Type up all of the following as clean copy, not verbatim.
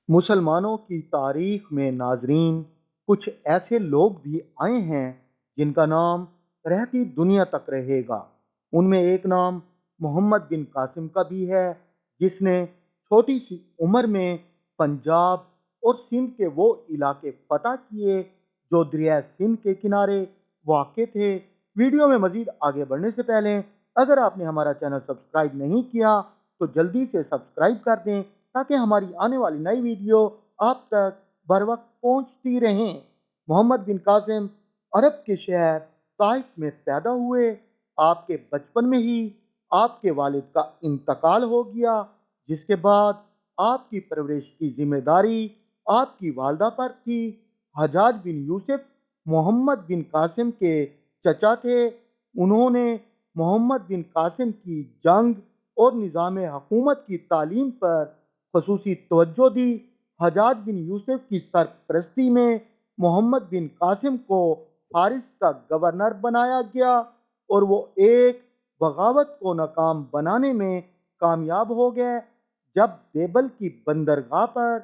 مسلمانوں کی تاریخ میں ناظرین کچھ ایسے لوگ بھی آئے ہیں جن کا نام رہتی دنیا تک رہے گا۔ ان میں ایک نام محمد بن قاسم کا بھی ہے، جس نے چھوٹی سی عمر میں پنجاب اور سندھ کے وہ علاقے فتح کیے جو دریائے سندھ کے کنارے واقع تھے۔ ویڈیو میں مزید آگے بڑھنے سے پہلے اگر آپ نے ہمارا چینل سبسکرائب نہیں کیا تو جلدی سے سبسکرائب کر دیں تاکہ ہماری آنے والی نئی ویڈیو آپ تک بر وقت پہنچتی رہیں۔ محمد بن قاسم عرب کے شہر طائف میں پیدا ہوئے۔ آپ کے بچپن میں ہی آپ کے والد کا انتقال ہو گیا، جس کے بعد آپ کی پرورش کی ذمہ داری آپ کی والدہ پر تھی۔ حجاج بن یوسف محمد بن قاسم کے چچا تھے۔ انہوں نے محمد بن قاسم کی جنگ اور نظام حکومت کی تعلیم پر خصوصی توجہ دی۔ حجاج بن یوسف کی سرپرستی میں محمد بن قاسم کو فارس کا گورنر بنایا گیا اور وہ ایک بغاوت کو ناکام بنانے میں کامیاب ہو گئے۔ جب دیبل کی بندرگاہ پر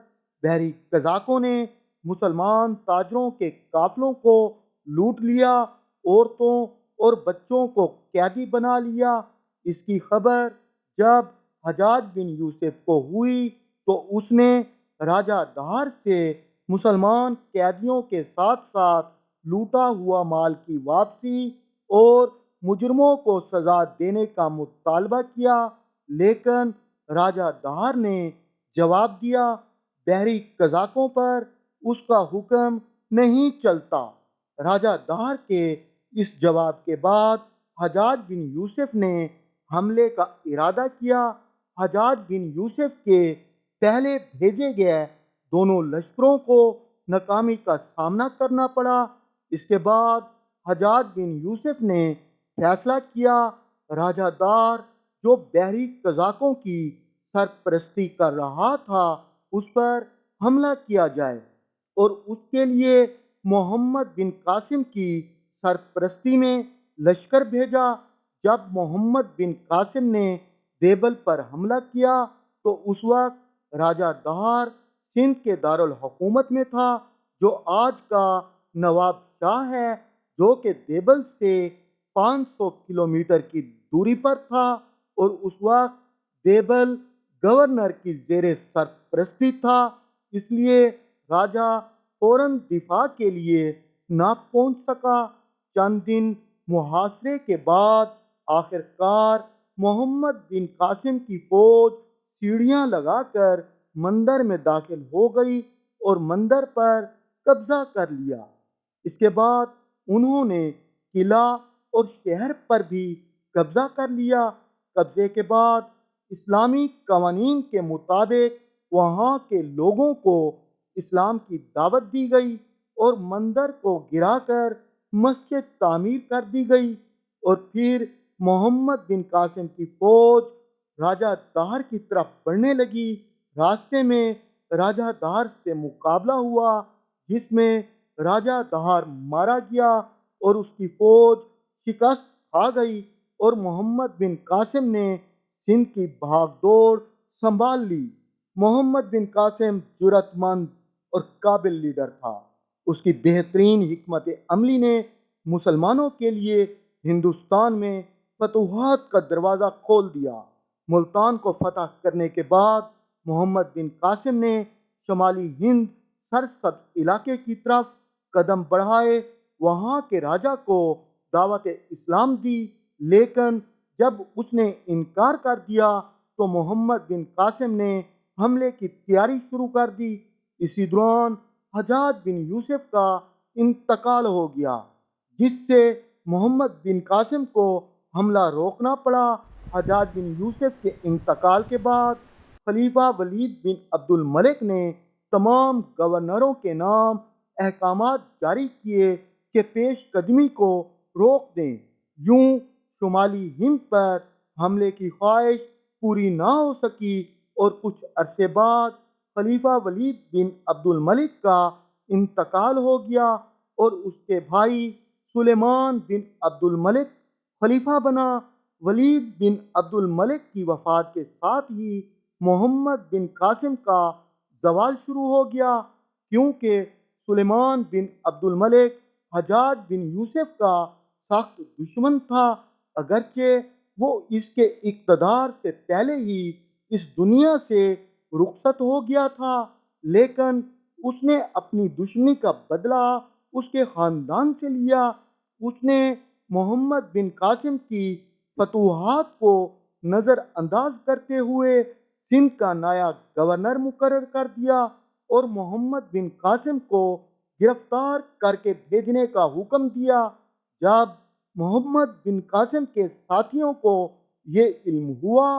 بحری قزاقوں نے مسلمان تاجروں کے قافلوں کو لوٹ لیا، عورتوں اور بچوں کو قیدی بنا لیا، اس کی خبر جب حجاج بن یوسف کو ہوئی تو اس نے راجہ دھار سے مسلمان قیدیوں کے ساتھ ساتھ لوٹا ہوا مال کی واپسی اور مجرموں کو سزا دینے کا مطالبہ کیا، لیکن راجہ دھار نے جواب دیا، بحری قزاقوں پر اس کا حکم نہیں چلتا۔ راجہ دھار کے اس جواب کے بعد حجاج بن یوسف نے حملے کا ارادہ کیا۔ حجاج بن یوسف کے پہلے بھیجے گئے دونوں لشکروں کو ناکامی کا سامنا کرنا پڑا۔ اس کے بعد حجاج بن یوسف نے فیصلہ کیا، راجہ دار جو بحری قزاقوں کی سرپرستی کر رہا تھا اس پر حملہ کیا جائے اور اس کے لیے محمد بن قاسم کی سرپرستی میں لشکر بھیجا۔ جب محمد بن قاسم نے دیبل پر حملہ کیا تو اس وقت راجہ دھار سندھ کے دارالحکومت میں تھا، جو آج کا نواب شاہ ہے، جو کہ دیبل سے 500 کلومیٹر کی دوری پر تھا، اور اس وقت دیبل گورنر کی زیر سرپرستی تھا۔ اس لیے راجہ فوراً دفاع کے لیے نہ پہنچ سکا۔ چند دن محاصرے کے بعد آخر کار محمد بن قاسم کی فوج سیڑھیاں لگا کر مندر میں داخل ہو گئی اور مندر پر قبضہ کر لیا۔ اس کے بعد انہوں نے قلعہ اور شہر پر بھی قبضہ کر لیا۔ قبضے کے بعد اسلامی قوانین کے مطابق وہاں کے لوگوں کو اسلام کی دعوت دی گئی اور مندر کو گرا کر مسجد تعمیر کر دی گئی، اور پھر محمد بن قاسم کی فوج راجہ دھار کی طرف بڑھنے لگی۔ راستے میں راجہ دھار سے مقابلہ ہوا، جس میں راجہ دھار مارا گیا اور اس کی فوج شکست کھا گئی، اور محمد بن قاسم نے سندھ کی بھاگ دوڑ سنبھال لی۔ محمد بن قاسم جرأت مند اور قابل لیڈر تھا۔ اس کی بہترین حکمت عملی نے مسلمانوں کے لیے ہندوستان میں فتوحات کا دروازہ کھول دیا۔ ملتان کو فتح کرنے کے بعد محمد بن قاسم نے شمالی ہند سرسبز علاقے کی طرف قدم بڑھائے، وہاں کے راجا کو دعوت اسلام دی، لیکن جب اس نے انکار کر دیا تو محمد بن قاسم نے حملے کی تیاری شروع کر دی۔ اسی دوران حجاج بن یوسف کا انتقال ہو گیا، جس سے محمد بن قاسم کو حملہ روکنا پڑا۔ حجاج بن یوسف کے انتقال کے بعد خلیفہ ولید بن عبد الملک نے تمام گورنروں کے نام احکامات جاری کیے کہ پیش قدمی کو روک دیں۔ یوں شمالی ہند پر حملے کی خواہش پوری نہ ہو سکی اور کچھ عرصے بعد خلیفہ ولید بن عبد الملک کا انتقال ہو گیا اور اس کے بھائی سلیمان بن عبد الملک خلیفہ بنا۔ ولید بن عبد الملک کی وفات کے ساتھ ہی محمد بن قاسم کا زوال شروع ہو گیا، کیونکہ سلیمان بن عبد الملک حجاج بن یوسف کا سخت دشمن تھا۔ اگرچہ وہ اس کے اقتدار سے پہلے ہی اس دنیا سے رخصت ہو گیا تھا، لیکن اس نے اپنی دشمنی کا بدلہ اس کے خاندان سے لیا۔ اس نے محمد بن قاسم کی فتوحات کو نظر انداز کرتے ہوئے سندھ کا نیا گورنر مقرر کر دیا اور محمد بن قاسم کو گرفتار کر کے بھیجنے کا حکم دیا۔ جب محمد بن قاسم کے ساتھیوں کو یہ علم ہوا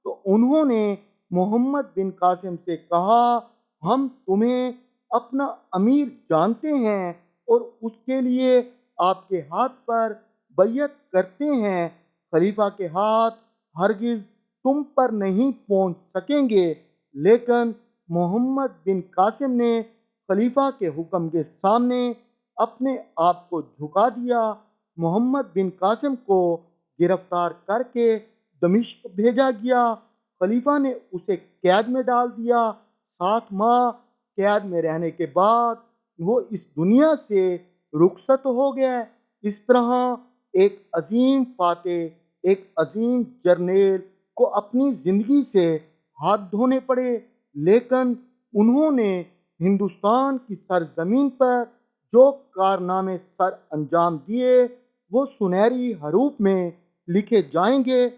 تو انہوں نے محمد بن قاسم سے کہا، ہم تمہیں اپنا امیر جانتے ہیں اور اس کے لیے آپ کے ہاتھ پر بیعت کرتے ہیں۔ خلیفہ کے ہاتھ ہرگز تم پر نہیں پہنچ سکیں گے۔ لیکن محمد بن قاسم نے خلیفہ کے حکم کے سامنے اپنے آپ کو جھکا دیا۔ محمد بن قاسم کو گرفتار کر کے دمشق بھیجا گیا۔ خلیفہ نے اسے قید میں ڈال دیا۔ 7 ماہ قید میں رہنے کے بعد وہ اس دنیا سے رخصت ہو گئے۔ اس طرح ایک عظیم فاتح، ایک عظیم جرنیل کو اپنی زندگی سے ہاتھ دھونے پڑے، لیکن انہوں نے ہندوستان کی سرزمین پر جو کارنامے سر انجام دیے وہ سنہری حروف میں لکھے جائیں گے۔